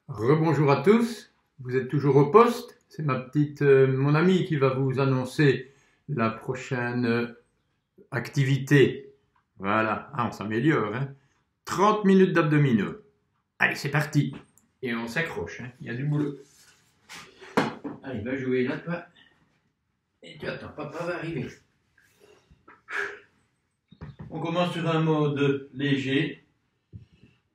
Rebonjour à tous, vous êtes toujours au poste. C'est mon ami qui va vous annoncer la prochaine activité. Voilà, on s'améliore, hein. 30 minutes d'abdominaux. Allez, c'est parti. Et on s'accroche, hein. Il y a du boulot. Allez, va jouer là, toi. Et tu attends, papa va arriver. On commence sur un mode léger.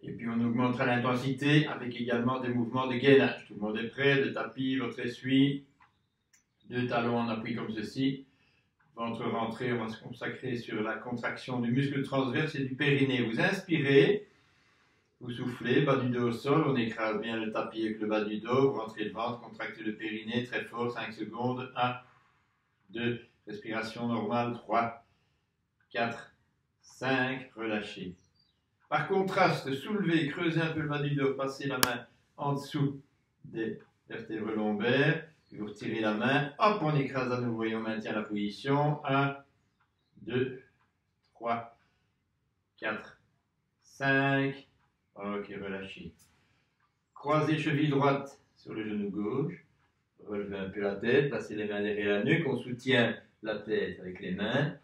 Et puis on augmentera l'intensité avec également des mouvements de gainage. Tout le monde est prêt, le tapis, votre essuie, deux talons en appui comme ceci. Ventre rentré, on va se consacrer sur la contraction du muscle transverse et du périnée. Vous inspirez, vous soufflez, bas du dos au sol, on écrase bien le tapis avec le bas du dos, vous rentrez le ventre, contractez le périnée très fort, 5 secondes, 1, 2, respiration normale, 3, 4, 5, relâchez. Par contraste, soulevez, creusez un peu le bas du dos, passez la main en dessous des vertèbres lombaires, puis vous retirez la main, hop, on écrase à nouveau et on maintient la position. 1, 2, 3, 4, 5. Ok, relâchez. Croisez cheville droite sur le genou gauche. Relevez un peu la tête, placez les mains derrière la nuque, on soutient la tête avec les mains.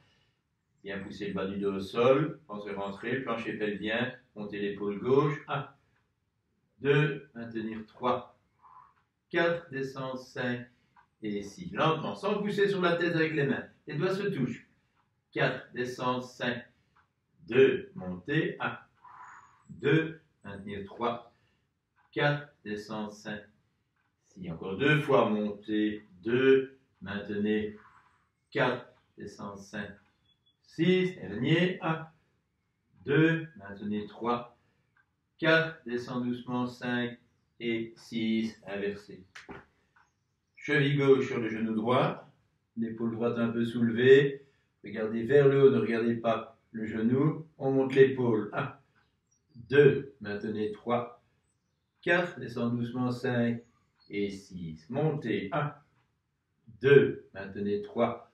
Bien pousser le bas du dos au sol, pensez rentrer, le plancher pelvien, montez l'épaule gauche. 1, 2, maintenir 3, 4, descendre 5 et 6. Lentement, sans pousser sur la tête avec les mains. Les doigts se touchent. 4, descendre 5, 2, monter. 1, 2, maintenir 3, 4, descendre 5, 6. Encore deux fois, monter 2, maintenez 4, descendre 5, 6, dernier, 1, 2, maintenez 3, 4, descend doucement 5 et 6, inversé. Cheville gauche sur le genou droit, l'épaule droite un peu soulevée, regardez vers le haut, ne regardez pas le genou, on monte l'épaule. 1, 2, maintenez 3, 4, descend doucement 5 et 6. Montez. 1, 2, maintenez 3,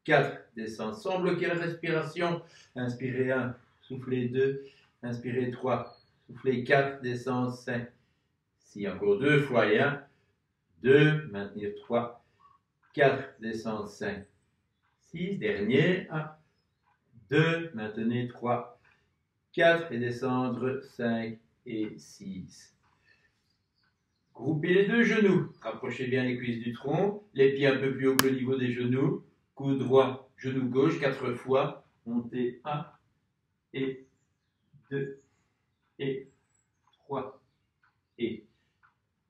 4, descend sans bloquer la respiration. Inspirez 1, soufflez 2, inspirez 3, soufflez 4, descend 5, 6. Encore deux fois et 1, 2, maintenir 3, 4, descendre 5, 6. Dernier, 1, 2, maintenez 3, 4 et descendre 5 et 6. Groupez les deux genoux, rapprochez bien les cuisses du tronc, les pieds un peu plus haut que le niveau des genoux, coude droit, genou gauche, 4 fois, montez 1 et 2 et 3 et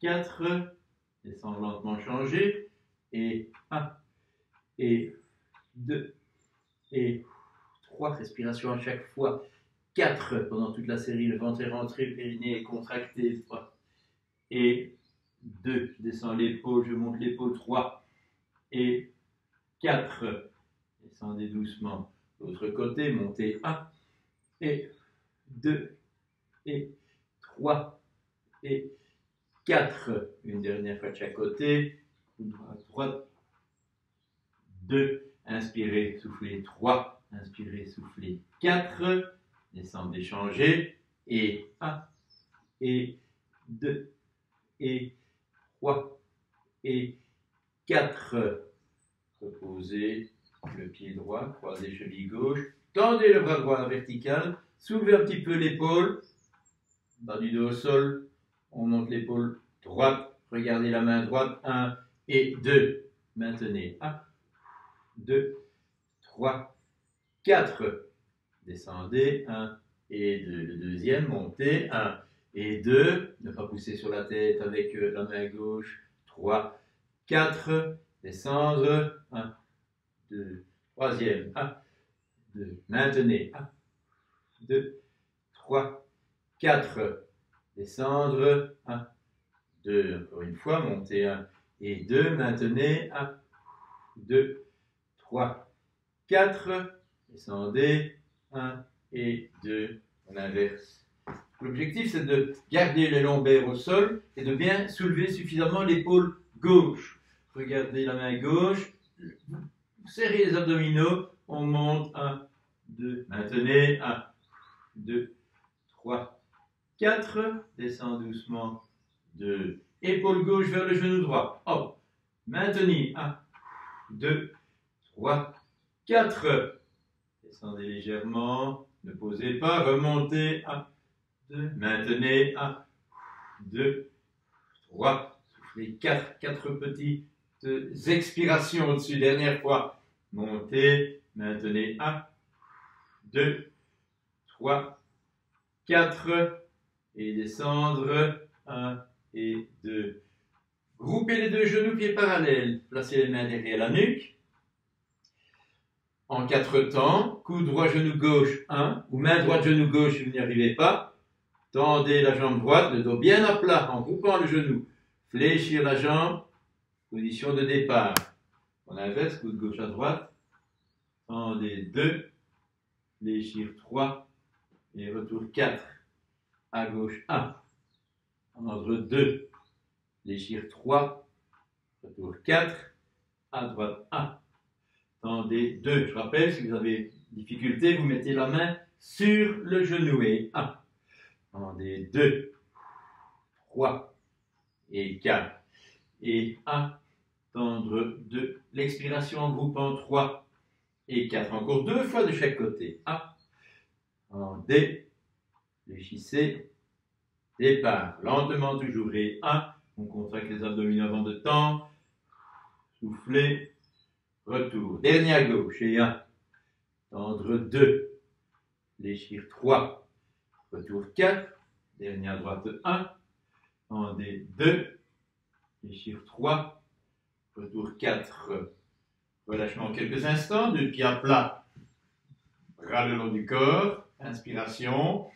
4, descendre lentement, changer, et 1 et 2 et 3, respiration à chaque fois, 4 pendant toute la série, le ventre est rentré, le périnée est contracté, 3 et 2, je descends l'épaule, je monte l'épaule, 3 et 4, descendez doucement, l'autre côté, montez 1 et 2 et 3 et 4, une dernière fois de chaque côté, droite, 2, inspirez, soufflez 3, inspirez, soufflez 4, descendez, changez, et 1 et 2 et 3 et 4. Reposez le pied droit, croisez cheville gauche, tendez le bras droit à la verticale, soulevez un petit peu l'épaule, bas du dos au sol, on monte l'épaule droite, regardez la main droite, 1 et 2, maintenez 1, 2, 3, 4, descendez 1 et 2, le deuxième, montez 1 et 2, ne pas pousser sur la tête avec la main gauche, 3, 4, descendre, 1, 2, troisième, 1, 2, maintenez, 1, 2, 3, 4, descendre, 1, 2, encore une fois, montez 1 et 2, maintenez, 1, 2, 3, 4, descendez, 1 et 2, on inverse. L'objectif, c'est de garder les lombaires au sol et de bien soulever suffisamment l'épaule gauche. Regardez la main gauche, serrez les abdominaux, on monte, 1, 2, maintenez, 1, 2, 3, 4, descend doucement, 2. Épaule gauche vers le genou droit. Hop. Maintenez. 1, 2, 3, 4. Descendez légèrement. Ne posez pas. Remontez. 1, 2. Maintenez. 1, 2, 3. Soufflez 4. 4 petites expirations au-dessus. Dernière fois. Montez. Maintenez. 1, 2, 3, 4. Et descendre. 1 et 2. Groupez les deux genoux, pieds parallèles. Placez les mains derrière la nuque. En 4 temps, coude droit, genou gauche, 1, ou main droite, genou gauche si vous n'y arrivez pas. Tendez la jambe droite, le dos bien à plat en groupant le genou. Fléchir la jambe, position de départ. On inverse, coude gauche à droite. Tendez 2, fléchir 3, et retour 4. À gauche 1. Tendre 2, fléchir 3, retour 4. À droite 1. Tendez 2. Je rappelle, si vous avez difficulté, vous mettez la main sur le genou et 1. Tendez 2, 3 et 4. Et 1. Tendre 2. L'expiration en groupant 3 et 4. Encore 2 fois de chaque côté. 1. Tendez. Fléchissez. Départ. Lentement toujours et 1. On contracte les abdominaux avant de tendre. Soufflez. Retour. Dernier à gauche et 1. Tendre 2. Fléchir 3. Retour 4. Dernier à droite 1. Tendez 2. Fléchir 3. Retour 4. Relâchement quelques instants. 2 pieds à plat. Bras le long du corps. Inspiration.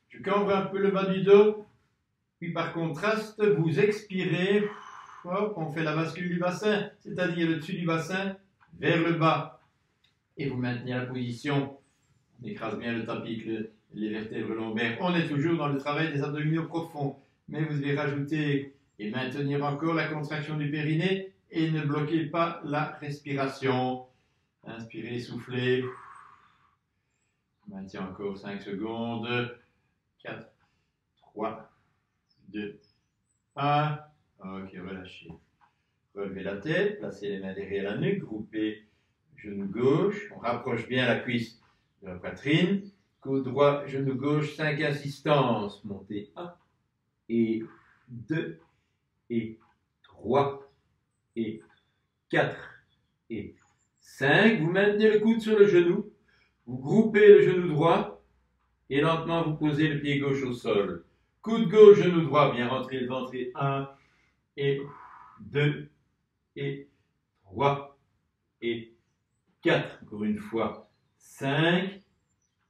Je cambre un peu le bas du dos. Puis par contraste, vous expirez. Hop, on fait la bascule du bassin, c'est-à-dire le dessus du bassin vers le bas. Et vous maintenez la position. On écrase bien le tapis avec les vertèbres lombaires. On est toujours dans le travail des abdominaux profonds. Mais vous devez rajouter et maintenir encore la contraction du périnée et ne bloquez pas la respiration. Inspirez, soufflez. Maintien encore 5 secondes. 4, 3, 2, 1. Ok, relâchez. Relevez la tête, placez les mains derrière la nuque, groupez genou gauche. On rapproche bien la cuisse de la poitrine. Coude droit, genou gauche, 5 insistances. Montez 1 et 2 et 3 et 4 et 5. Vous maintenez le coude sur le genou. Vous groupez le genou droit et lentement vous posez le pied gauche au sol. Coude gauche, genou droit, bien rentré le ventre. 1 et 2 et 3 et 4. Encore une fois. 5.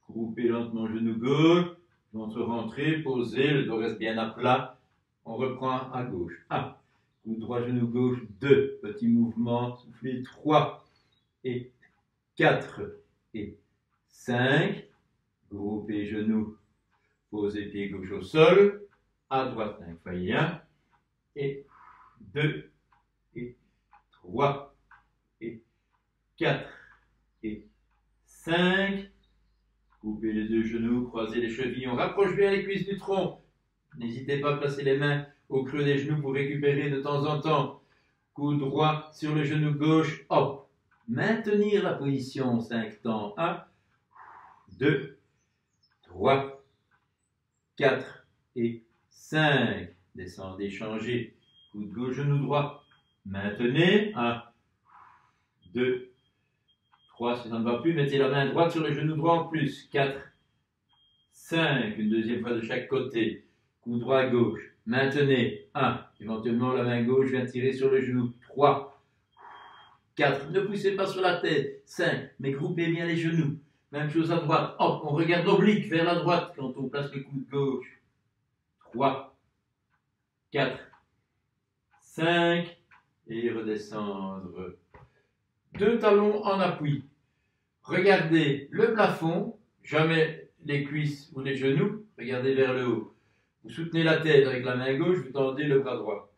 Groupez lentement genou gauche. Ventre rentré, posé, le dos reste bien à plat. On reprend à gauche. 1. Coude droit, genou gauche. 2. Petit mouvement. Soufflez. 3 et 4 et 5. Groupez genoux. Posez pied gauche au sol. À droite, 5 fois 1. Et 2 et 3 et 4 et 5. Coupez les deux genoux, croisez les chevilles. On rapproche bien les cuisses du tronc. N'hésitez pas à placer les mains au creux des genoux pour récupérer de temps en temps. Coude droit sur le genou gauche. Hop. Maintenir la position 5 temps. 1, 2, 3, 4 et 5. Descendez, changez. Coude gauche, genou droit. Maintenez. 1, 2, 3. Si ça ne va plus, mettez la main droite sur le genou droit en plus. 4, 5. Une deuxième fois de chaque côté. Coude droit à gauche. Maintenez. 1. Éventuellement, la main gauche vient tirer sur le genou. 3, 4. Ne poussez pas sur la tête. 5. Mais groupez bien les genoux. Même chose à droite. Hop, on regarde l'oblique vers la droite quand on place le coude gauche. 3, 4, 5. Et redescendre. 2 talons en appui. Regardez le plafond. Jamais les cuisses ou les genoux. Regardez vers le haut. Vous soutenez la tête avec la main gauche. Vous tendez le bras droit.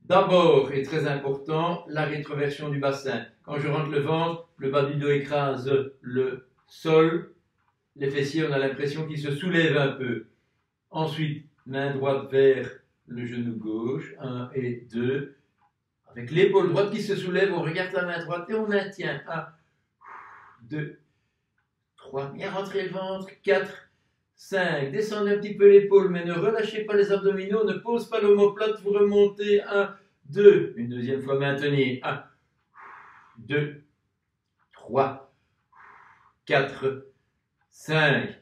D'abord, et très important, la rétroversion du bassin. Quand je rentre le ventre, le bas du dos écrase le sol. Les fessiers, on a l'impression qu'ils se soulèvent un peu. Ensuite, main droite vers le genou gauche, 1 et 2. Avec l'épaule droite qui se soulève, on regarde la main droite et on maintient. 1, 2, 3, bien rentrer le ventre, 4, 5, descendez un petit peu l'épaule, mais ne relâchez pas les abdominaux, ne pose pas l'omoplate, vous remontez, 1, 2, une deuxième fois maintenir, 1, 2, 3, 4, 5,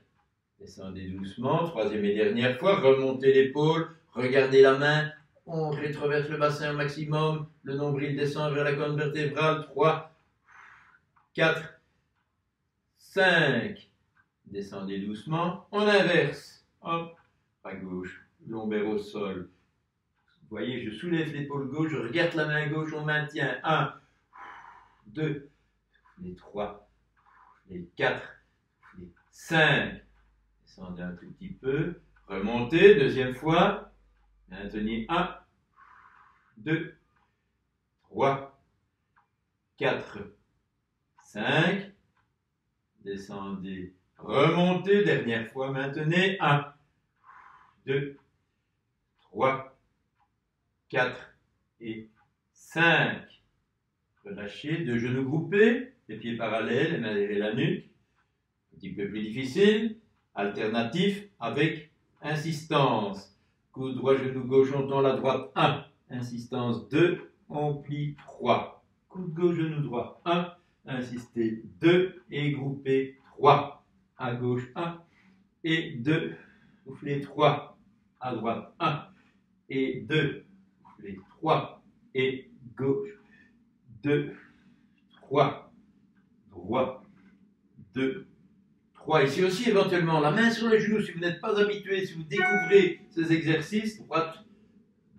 descendez doucement, troisième et dernière fois, remontez l'épaule, regardez la main, on rétroverse le bassin au maximum, le nombril descend vers la colonne vertébrale, 3, 4, 5, descendez doucement, on inverse, hop, à gauche, lombaire au sol. Vous voyez, je soulève l'épaule gauche, je regarde la main gauche, on maintient, 1, 2, les 3, les 4, les 5, descendez un tout petit peu, remontez, deuxième fois, maintenez 1, 2, 3, 4, 5, descendez, remontez, dernière fois, maintenez 1, 2, 3, 4 et 5. Relâchez, deux genoux groupés, les pieds parallèles, les mains derrière la nuque. Un petit peu plus difficile. Alternatif avec insistance. Coude droit, genou gauche, on tend la droite, 1. Insistance, 2. On plie, 3. Coude gauche, genou droit, 1. Insistez, 2. Et groupez, 3. À gauche, 1. Et 2. Soufflez, 3. À droite, 1. Et 2. Soufflez, 3. Et gauche, 2, 3, droit, 2, 3. Ici aussi, éventuellement, la main sur le genou, si vous n'êtes pas habitué, si vous découvrez ces exercices, droite,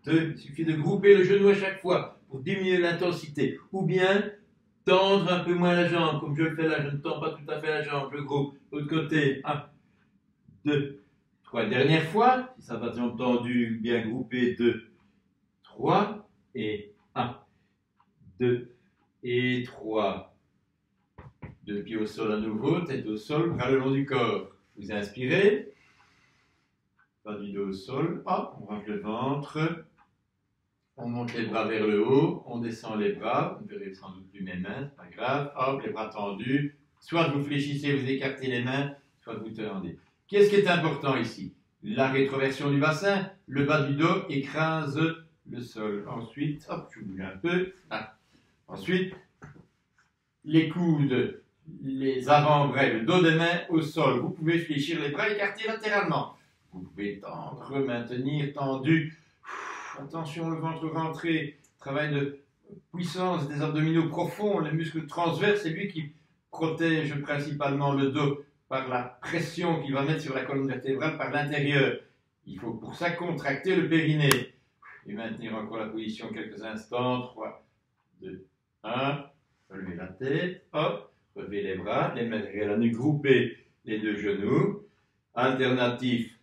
2, il suffit de grouper le genou à chaque fois pour diminuer l'intensité. Ou bien, tendre un peu moins la jambe, comme je le fais là, je ne tends pas tout à fait la jambe, je groupe. L'autre côté, 1, 2, 3. Dernière fois, si ça va être tendu, bien groupé, 2, 3, et 1, 2, et 3. Deux pieds au sol à nouveau, tête au sol, bras le long du corps. Vous inspirez, bas du dos au sol, hop, on range le ventre, on monte les bras vers le haut, on descend les bras, vous ne verrez sans doute plus mes mains, c'est pas grave, hop, les bras tendus, soit vous fléchissez, vous écartez les mains, soit vous tendez. Qu'est-ce qui est important ici? La rétroversion du bassin, le bas du dos écrase le sol. Ensuite, hop, je bouge un peu, ah. Ensuite, les coudes, les avant-bras, le dos des mains au sol. Vous pouvez fléchir les bras écartés latéralement. Vous pouvez tendre, maintenir tendu. Attention, le ventre rentré. Travail de puissance des abdominaux profonds. Les muscles transverses, c'est lui qui protège principalement le dos par la pression qu'il va mettre sur la colonne vertébrale par l'intérieur. Il faut pour ça contracter le périnée. Et maintenir encore la position quelques instants. 3, 2, 1. Relevez la tête, hop, relevez les bras, les mains derrière la nuque, groupez les deux genoux. Alternatif,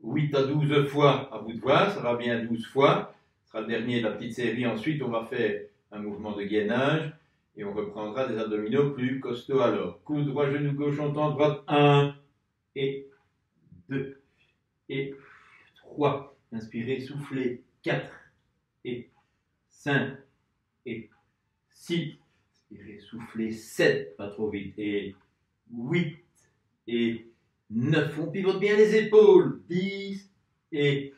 8 à 12 fois, à vous de voir, ça va bien 12 fois. Ce sera le dernier de la petite série. Ensuite, on va faire un mouvement de gainage et on reprendra des abdominaux plus costauds alors. Coude droit, genou gauche, on tend droite, 1 et 2 et 3. Inspirez, soufflez, 4 et 5 et 6. Inspirez, soufflez, 7, pas trop vite, et 8, et 9. On pivote bien les épaules, 10, et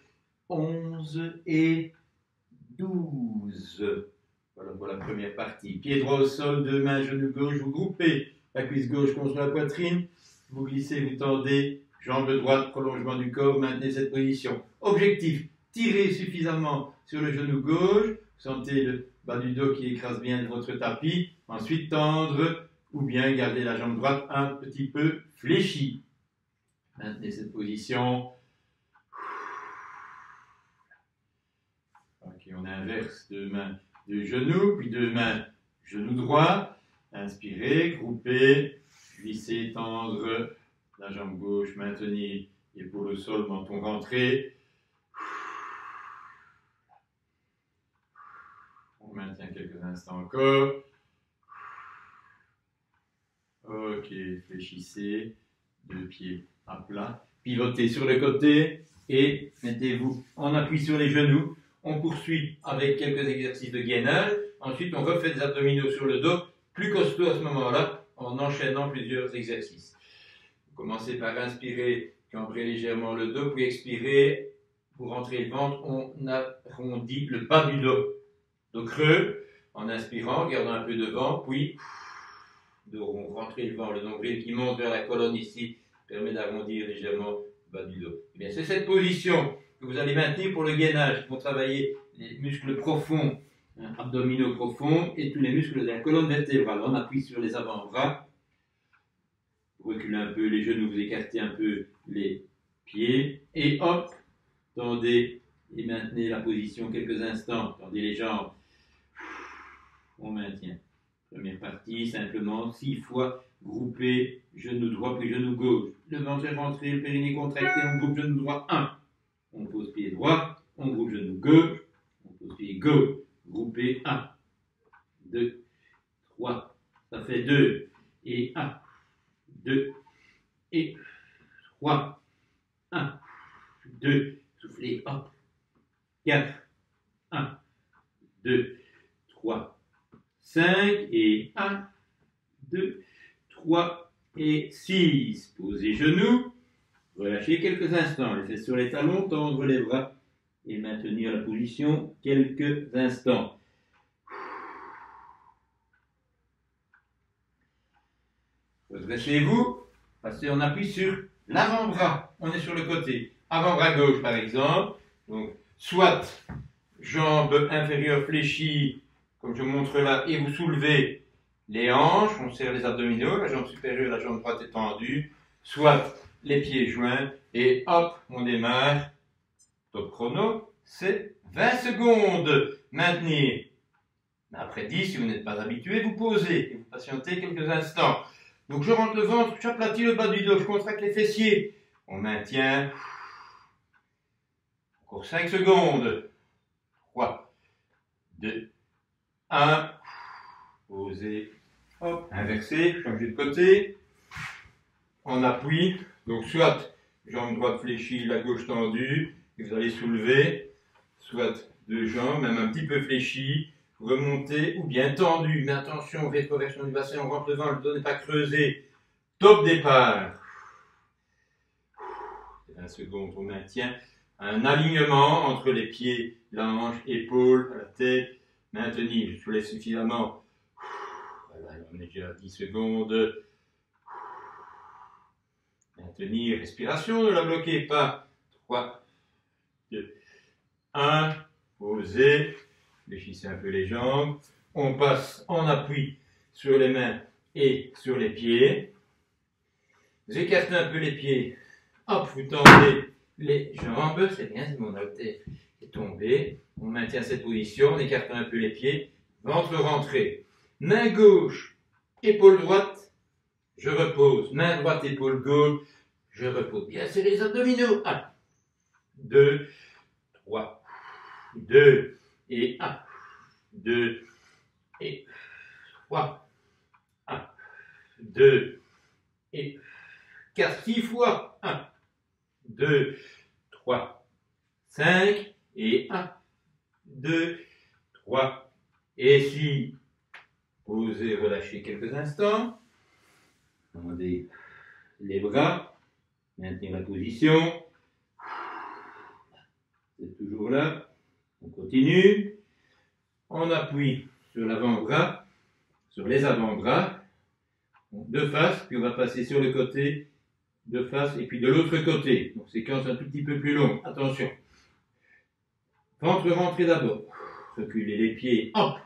11, et 12. Voilà pour la première partie. Pied droit au sol, deux mains, genou gauche, vous groupez la cuisse gauche contre la poitrine, vous glissez, vous tendez, jambe droite, prolongement du corps, maintenez cette position. Objectif, tirez suffisamment sur le genou gauche, vous sentez le bas du dos qui écrase bien votre tapis, ensuite tendre, ou bien garder la jambe droite un petit peu fléchie. Maintenez cette position. Ok, on inverse deux mains, deux genoux, puis deux mains, genou droit. Inspirez, groupez, glissez, tendre, la jambe gauche, maintenir, épaule au sol, menton rentré. On maintient quelques instants encore. Ok, fléchissez, deux pieds à plat. pivotez sur le côté et mettez-vous en appui sur les genoux. On poursuit avec quelques exercices de gainage. Ensuite, on refait des abdominaux sur le dos, plus costaud à ce moment-là, en enchaînant plusieurs exercices. Vous commencez par inspirer, cambrer légèrement le dos, puis expirer. Pour rentrer le ventre, on arrondit le bas du dos. Dos creux, en inspirant, gardant un peu de vent, puis on rentre le vent, le nombril qui monte vers la colonne ici, permet d'arrondir légèrement le bas du dos. Eh bien, c'est cette position que vous allez maintenir pour le gainage, pour travailler les muscles profonds, abdominaux profonds et tous les muscles de la colonne vertébrale. On appuie sur les avant-bras, vous reculez un peu les genoux, vous écartez un peu les pieds et hop, tendez et maintenez la position quelques instants, tendez les jambes, on maintient. Première partie, simplement 6 fois groupé, genou droit puis genou gauche. Le ventre est rentré, le périnée contracté, on groupe genou droit 1. On pose pied droit, on groupe genou gauche, on pose pied gauche, groupé 1, 2, 3, ça fait 2, et 1, 2, et 3, 1, 2, soufflez, hop, 4, 1, 2, 3, 5, et 1, 2, 3 et 6. Posez genoux, relâchez quelques instants, les fesses sur les talons, tendre les bras et maintenir la position quelques instants. Redressez-vous, passez en appui sur l'avant-bras. On est sur le côté. Avant-bras gauche par exemple. Donc, soit jambe inférieure fléchie, comme je montre là, et vous soulevez les hanches, on serre les abdominaux, la jambe supérieure, la jambe droite est tendue, soit les pieds joints, et hop, on démarre. Top chrono, c'est 20 secondes. Maintenir. Après 10, si vous n'êtes pas habitué, vous posez et vous patientez quelques instants. Donc je rentre le ventre, j'aplatis le bas du dos, je contracte les fessiers. On maintient. Encore 5 secondes. 3, 2, 1. Posez. Hop, inversez, changez de côté. On appuie. Donc soit jambe droite fléchie, la gauche tendue. Et vous allez soulever. Soit deux jambes, même un petit peu fléchies. Remontez ou bien tendu. Mais attention, rétroversion du bassin, on rentre le ventre, le dos n'est pas creusé. Top départ. 20 secondes, on maintient un alignement entre les pieds, la hanche, épaule, la tête. Maintenir, je soulève suffisamment. Voilà, on est déjà à 10 secondes. Maintenir, respiration, ne la bloquez pas. 3, 2, 1. Posez. Fléchissez un peu les jambes. On passe en appui sur les mains et sur les pieds. Vous écartez un peu les pieds. Hop, vous tendez les jambes. C'est bien si mon haltère est tombé. On maintient cette position en écartant un peu les pieds. Ventre rentré. Main gauche, épaule droite. Je repose. Main droite, épaule gauche. Je repose. Bien serrez les abdominaux. 1, 2, 3, 2, et 1, 2, et 3, 1, 2, et 4, 6 fois, 1, 2, 3, 5, et 1, 2, 3, et 6. Posez, relâchez quelques instants. Tendez les bras, maintenez la position. C'est toujours là. On continue. On appuie sur l'avant-bras, sur les avant-bras, de face, puis on va passer sur le côté, de face, et puis de l'autre côté. Donc séquence un tout petit peu plus longue. Attention. Ventre rentré d'abord. Reculez les pieds. Hop.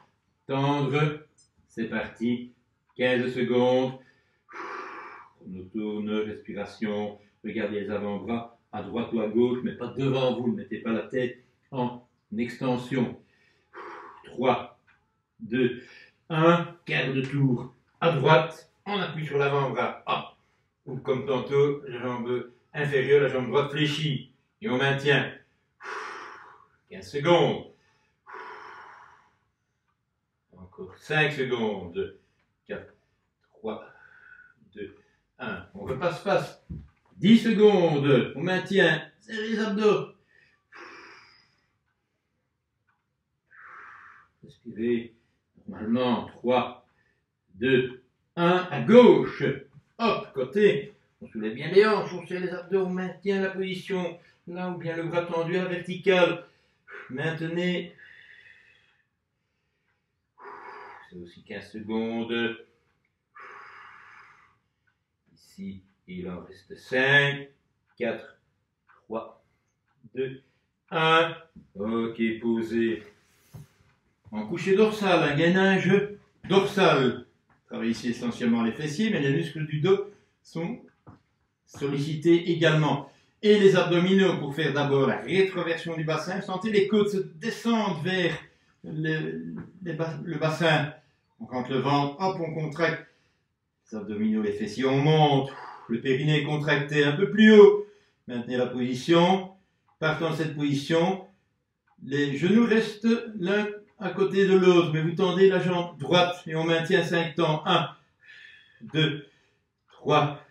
Tendre. C'est parti. 15 secondes. On tourne, respiration. Regardez les avant-bras à droite ou à gauche, mais pas devant vous. Ne mettez pas la tête en extension. 3, 2, 1. Quart de tour à droite. On appuie sur l'avant-bras. Hop. Ou comme tantôt, la jambe inférieure, la jambe droite fléchie. Et on maintient. 15 secondes. Encore 5 secondes. 4, 3, 2, 1. On repasse face 10 secondes. On maintient. Serrez les abdos. Respirez. Normalement, 3, 2, 1. À gauche. Hop, côté. On soulève bien les hanches. On serre les abdos. On maintient la position. Là ou bien le bras tendu à vertical. Maintenez. C'est aussi 15 secondes. Ici, il en reste 5, 4, 3, 2, 1. Ok, posez. En coucher dorsal, un gainage dorsal. Travaillez ici essentiellement les fessiers, mais les muscles du dos sont sollicités également. Et les abdominaux pour faire d'abord la rétroversion du bassin. Sentez les côtes se descendre vers le bassin. On rentre le ventre, hop, on contracte. Les abdominaux, les fessiers, on monte. Le périnée est contracté un peu plus haut. Maintenez la position. Partant de cette position, les genoux restent l'un à côté de l'autre, mais vous tendez la jambe droite et on maintient 5 temps. 1, 2, 3,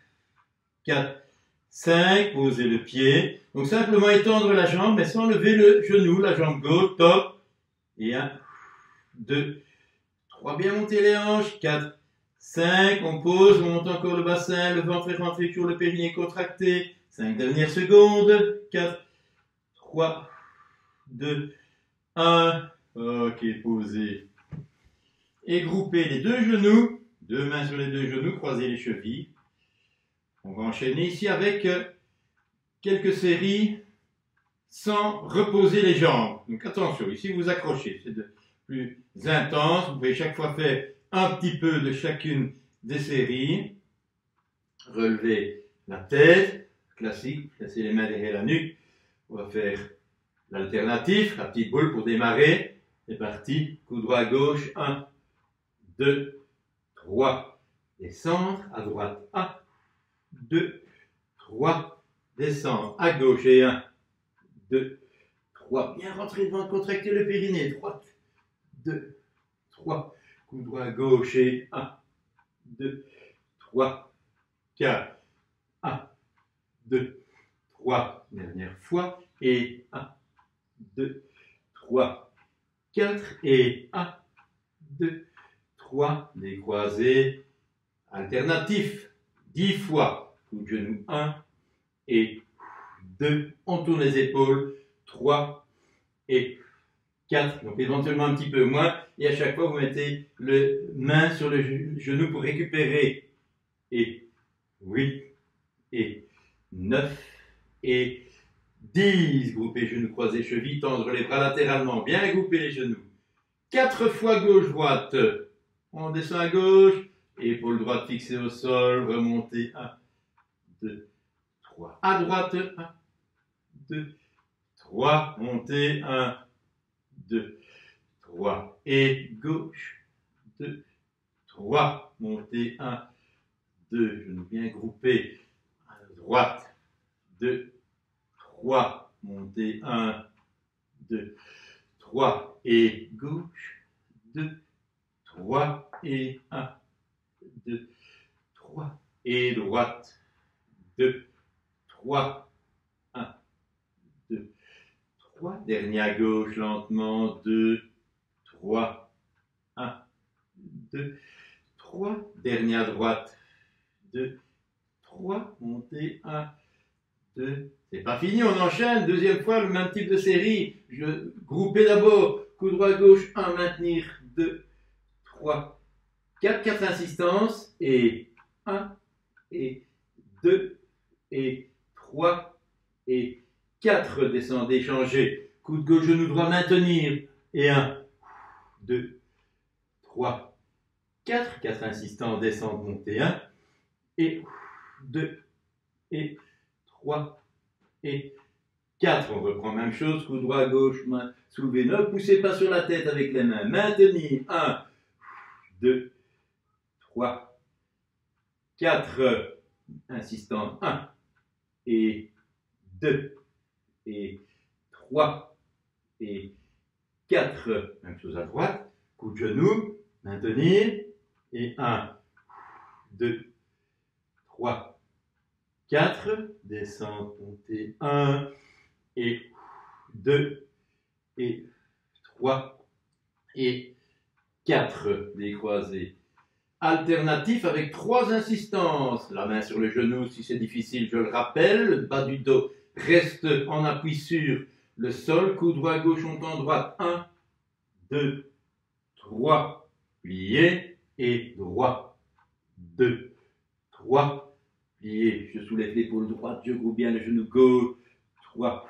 4, 5. Posez le pied. Donc simplement étendre la jambe, mais sans lever le genou. La jambe gauche, top. Et 1, 2, 3. Bien monter les hanches. 4, 5. On pose, on monte encore le bassin. Le ventre est rentré, toujours le périnée contracté. 5 dernières secondes. 4, 3, 2, 1. Ok, posez. Et groupez les deux genoux. Deux mains sur les deux genoux, croisez les chevilles. On va enchaîner ici avec quelques séries sans reposer les jambes. Donc attention, ici vous accrochez, c'est de plus intense. Vous pouvez chaque fois faire un petit peu de chacune des séries. Relevez la tête, classique, placez les mains derrière la nuque. On va faire l'alternatif, la petite boule pour démarrer. C'est parti, coup droit à gauche, 1, 2, 3. Descendre à droite, 1, 2, 3. Descendre à gauche et 1, 2, 3. Bien rentrer devant, contracter le périnée. Droite, 2, 3. Coup droit à gauche et 1, 2, 3, 4. 1, 2, 3. Dernière fois. Et 1, 2, 3, 4. Et 1, 2, 3. Les croisés. Alternatif. 10 fois. Coup de genou. 1 et 2. On tourne les épaules. 3 et 4. Donc éventuellement un petit peu moins. Et à chaque fois, vous mettez le main sur le genou pour récupérer. Et 8 et 9 et 10. Groupez genoux croisés, chevilles, tendre les bras latéralement. Bien grouper les genoux. 4 fois gauche-droite. On descend à gauche. Épaule droite fixée au sol. Remontez. 1, 2, 3. À droite. 1, 2, 3. Montez. 1, 2, 3. Et gauche. 2, 3. Montez. 1, 2. Genoux bien groupés. À droite. 2, 3. Montez. 1, 2, 3. Et gauche. 2, 3. Et 1, 2, 3. Et droite. 2, 3. 1, 2, 3. Dernier à gauche lentement. 2, 3. 1, 2, 3. Dernier à droite. 2, 3. Montez. 1, 2. C'est pas fini, on enchaîne. Deuxième fois, le même type de série. Groupez d'abord. Coup droit à gauche. 1, maintenir. 2, 3, 4. 4 insistances. Et 1, et 2, et 3, et 4. Descendez, changez. Coup de gauche, genou droit, maintenir. Et 1, 2, 3, 4. 4 insistances, descendre, monter. 1, et 2, et 3, et 4. On reprend même chose. Coup droit à gauche, main soulevée. Ne poussez pas sur la tête avec les mains. Maintenir. 1, 2, 3, 4. Insistant. 1, et 2, et 3, et 4. Même chose à droite. Coup de genou. Maintenir. Et 1, 2, 3, 4, descente, montée, 1, et 2, et 3, et 4, décroisés. Alternatif avec 3 insistances. La main sur le genou si c'est difficile, je le rappelle. Le bas du dos reste en appui sur le sol. Coup droit gauche, montant droite. 1, 2, 3. Plié et droit. 2, 3. Plié. Je soulève l'épaule droite, je groupe bien le genou gauche. 3,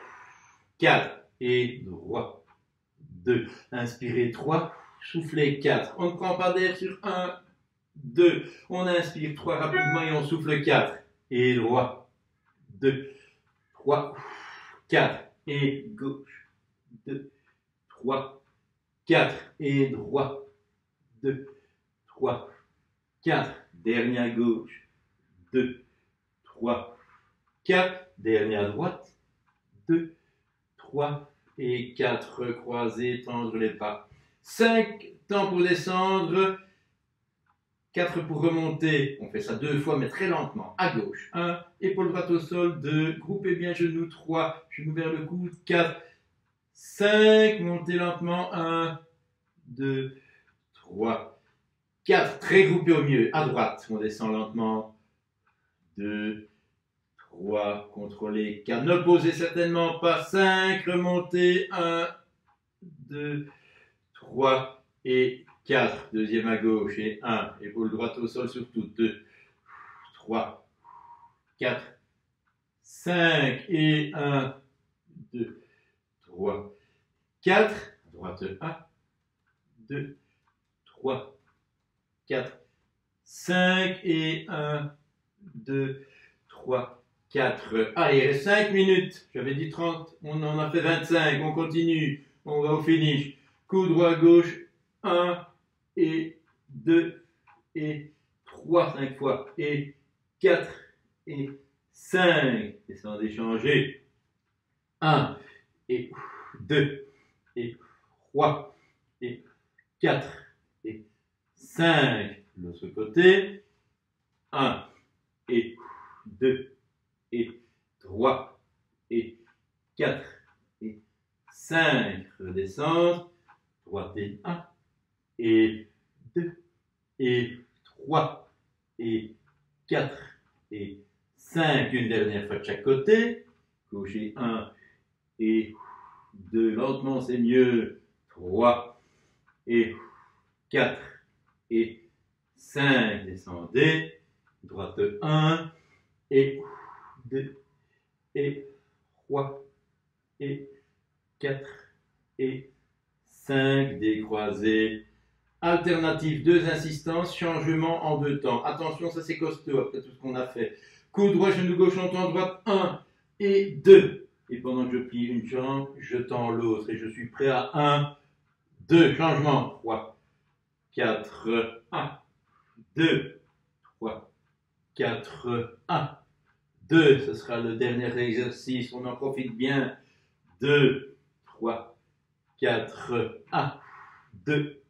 4 et droit. 2. Inspirez 3. Soufflez 4. On ne prend pas d'air sur 1. 2, on inspire 3 rapidement et on souffle 4, et droit, 2, 3, 4, et gauche, 2, 3, 4, et droit, 2, 3, 4, dernière gauche, 2, 3, 4, dernière droite, 2, 3, et 4, croisés, tendre les pas, 5, temps pour descendre, 4 pour remonter, on fait ça 2 fois mais très lentement, à gauche, 1, épaule droite au sol, 2, groupez bien genoux, 3, genoux vers le coude, 4, 5, montez lentement, 1, 2, 3, 4, très groupé au mieux, à droite, on descend lentement, 2, 3, contrôlez, 4, ne posez certainement pas, 5, remontez, 1, 2, 3, et 4, deuxième à gauche, et 1, épaule droite au sol surtout, 2, 3, 4, 5, et 1, 2, 3, 4, droite 1, 2, 3, 4, 5, et 1, 2, 3, 4. Allez, il reste 5 minutes, j'avais dit 30, on en a fait 25, on continue, on va au finish. Coup droit gauche, 1, et 2, et 3, 5 fois, et 4, et 5, descendez, changez, 1, et 2, et 3, et 4, et 5, l'autre côté, 1, et 2, et 3, et 4, et 5, redescendre, droite et 1, et 2, et 3, et 4, et 5, une dernière fois de chaque côté, gauche et 1, et 2, lentement c'est mieux, 3, et 4, et 5, descendez, droite 1, et 2, et 3, et 4, et 5, décroisez. Alternative, 2 insistances, changement en 2 temps. Attention, ça c'est costaud après tout ce qu'on a fait. Coup droit, genou gauche, on tend droite, 1 et 2. Et pendant que je plie une jambe, je tends l'autre. Et je suis prêt à 1, 2, changement. 3, 4, 1, 2, 3, 4, 1, 2. Ce sera le dernier exercice, on en profite bien. 2, 3, 4, 1, 2,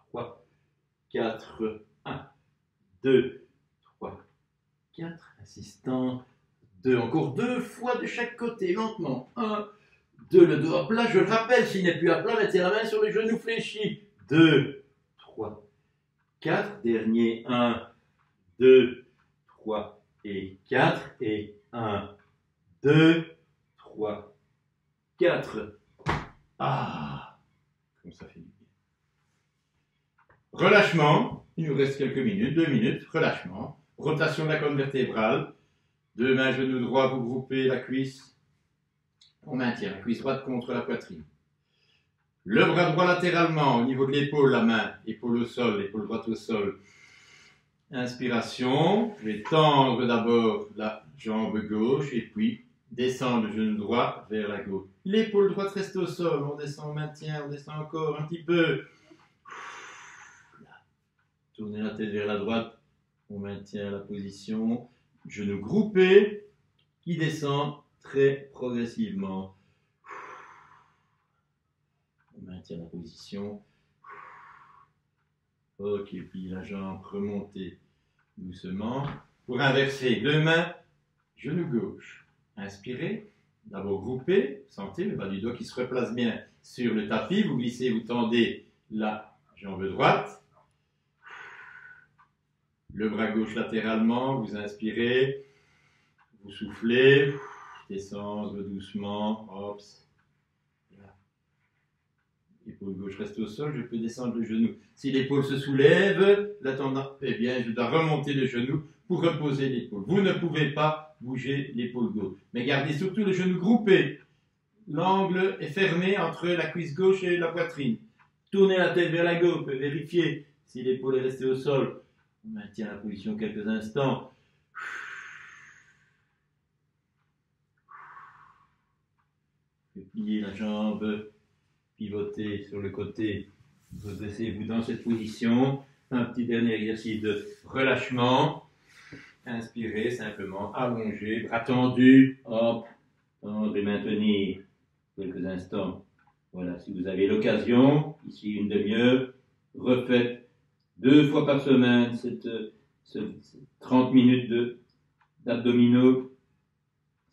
3, 4, 1, 2, 3, 4, assistant, 2, encore 2 fois de chaque côté, lentement, 1, 2, le dos à plat, je le rappelle, s'il n'est plus à plat, mettez la main sur le genou fléchi, 2, 3, 4, dernier, 1, 2, 3, et 4, et 1, 2, 3, 4, ah, comme ça fait du bien. Relâchement, il nous reste quelques minutes, 2 minutes, relâchement, rotation de la colonne vertébrale, 2 mains, genou droit, vous groupez la cuisse, on maintient la cuisse droite contre la poitrine. Le bras droit latéralement, au niveau de l'épaule, la main, épaule au sol, épaule droite au sol. Inspiration, je vais tendre d'abord la jambe gauche et puis descendre le genou droit vers la gauche. L'épaule droite reste au sol, on descend, on maintient, on descend encore un petit peu. Tournez la tête vers la droite, on maintient la position. Genou groupé qui descend très progressivement. On maintient la position. Ok, puis la jambe remontée doucement. Pour inverser, 2 mains Genou gauche. Inspirez. D'abord groupé. Sentez le bas du doigt qui se replace bien sur le tapis. Vous glissez, vous tendez la jambe droite. Le bras gauche latéralement. Vous inspirez. Vous soufflez. Descendre doucement. Hop. L'épaule gauche reste au sol, je peux descendre le genou. Si l'épaule se soulève, la tendance, eh bien, je dois remonter le genou pour reposer l'épaule. Vous ne pouvez pas bouger l'épaule gauche. Mais gardez surtout le genou groupé. L'angle est fermé entre la cuisse gauche et la poitrine. Tournez la tête vers la gauche, vérifiez si l'épaule est restée au sol. On maintient la position quelques instants. Pliez la jambe. Pivotez sur le côté, redressez-vous dans cette position. Un petit dernier exercice de relâchement. Inspirez simplement, allongez, bras tendus, hop, tendre et maintenir quelques instants. Voilà, si vous avez l'occasion, ici une demi-heure, refaites 2 fois par semaine cette 30 minutes d'abdominaux.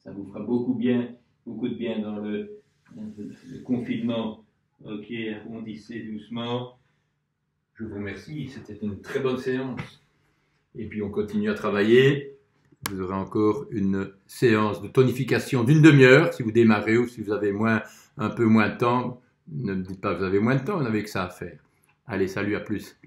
Ça vous fera beaucoup de bien dans le confinement. Ok, arrondissez doucement. Je vous remercie, c'était une très bonne séance. Et puis on continue à travailler. Vous aurez encore une séance de tonification d'une demi-heure si vous démarrez ou si vous avez un peu moins de temps. Ne me dites pas que vous avez moins de temps, vous n'avez que ça à faire. Allez, salut, à plus.